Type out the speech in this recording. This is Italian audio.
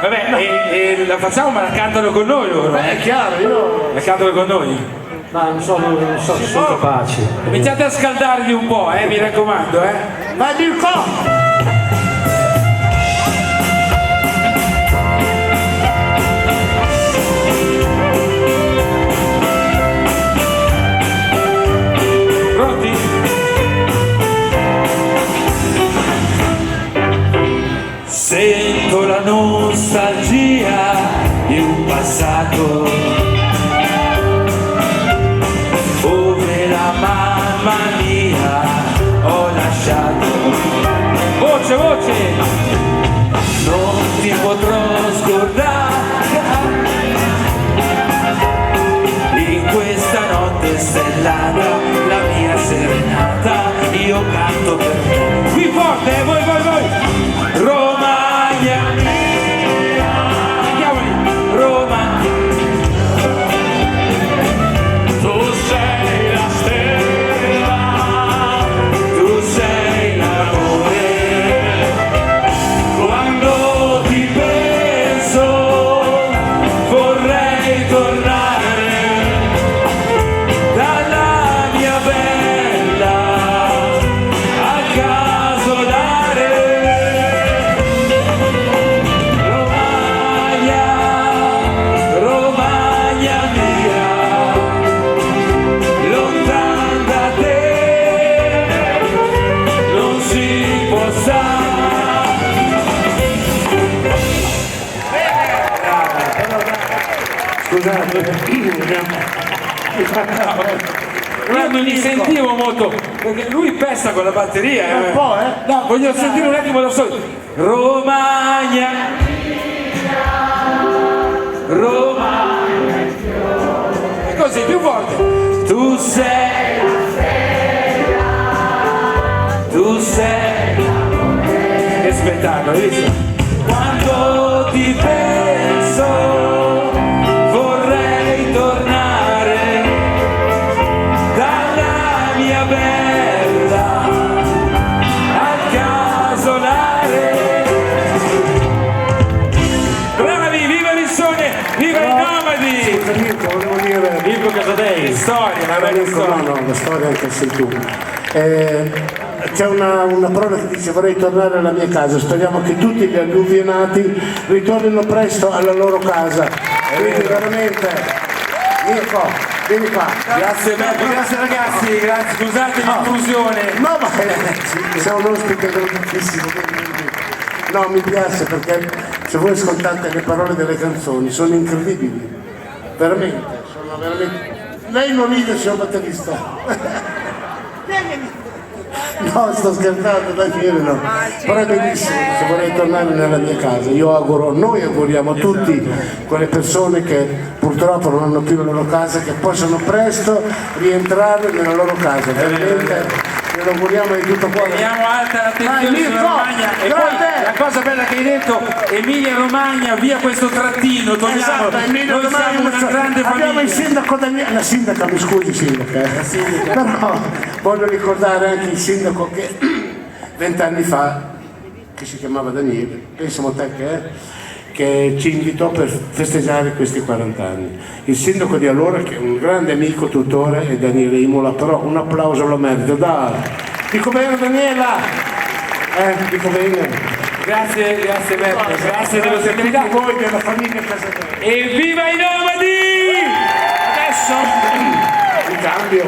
Vabbè, e la facciamo ma la cantano con noi loro. Beh, è chiaro, io La cantano con noi. ma non so se sono capaci. Cominciate a scaldarvi un po', mi raccomando, Vai Mirko! Pronti? Sento la nostalgia di un passato dove la mamma mia ho lasciato. Voce, voce! Non ti potrò scordare in questa notte stellata, la mia serenata, io canto per te. Qui forte, voi! Romagna mia, chiamami Roma. Tu sei la stella, tu sei l'amore. Quando ti penso vorrei tornare dalla mia bella a casolare. Romagna mia, lontan da te non si può stare. Scusate, Io non li sentivo molto perché lui pesta con la batteria. un po', No, voglio sentire un attimo da solo. Romagna, Romagna, e così più forte. Tu sei la stella, tu sei l'amore. Che spettacolo, hai visto? Quando ti penso vorrei tornare dalla mia bella al casolare. Bravi, viva Lissone, viva i nomadi! scusa Mirko, volevo dire... Mirko Casadei, storia, una bella Mirko, no, storia. la storia anche sei tu. C'è una parola che dice vorrei tornare alla mia casa, speriamo che tutti gli alluvionati ritornino presto alla loro casa. Quindi veramente, Mirko, vieni qua. Grazie Marco, grazie ragazzi, grazie, scusate l'intrusione. No, ma sei un ospite graditissimo. No, mi piace perché se voi ascoltate le parole delle canzoni sono incredibili, veramente, sono veramente... Lei non ride, signor batterista. No, sto scherzando, Daniele, no. Però è bellissimo, se vorrei tornare nella mia casa. Noi auguriamo a tutti quelle persone che purtroppo non hanno più la loro casa, che possano presto rientrare nella loro casa. Veramente lo auguriamo di tutto cuore. Teniamo alta l'attenzione Vai, sulla Mirko, Romagna e poi grande! la cosa bella che hai detto, Emilia Romagna, via questo trattino, togliamo, Esatto, Emilia noi siamo Romagna, una grande abbiamo il famiglia. sindaco Daniele, la sindaca, mi scusi sindaca, però voglio ricordare anche il sindaco che 20 anni fa, che si chiamava Daniele, pensiamo a te che ci invitò per festeggiare questi 40 anni. Il sindaco di allora, che è un grande amico tuttora, è Daniele Imola, però un applauso lo merita. Dai, dico bene Daniela, dico bene. Grazie Beppe, grazie dell'ospitalità. A voi della famiglia Casadei. E viva i nomadi! Adesso In cambio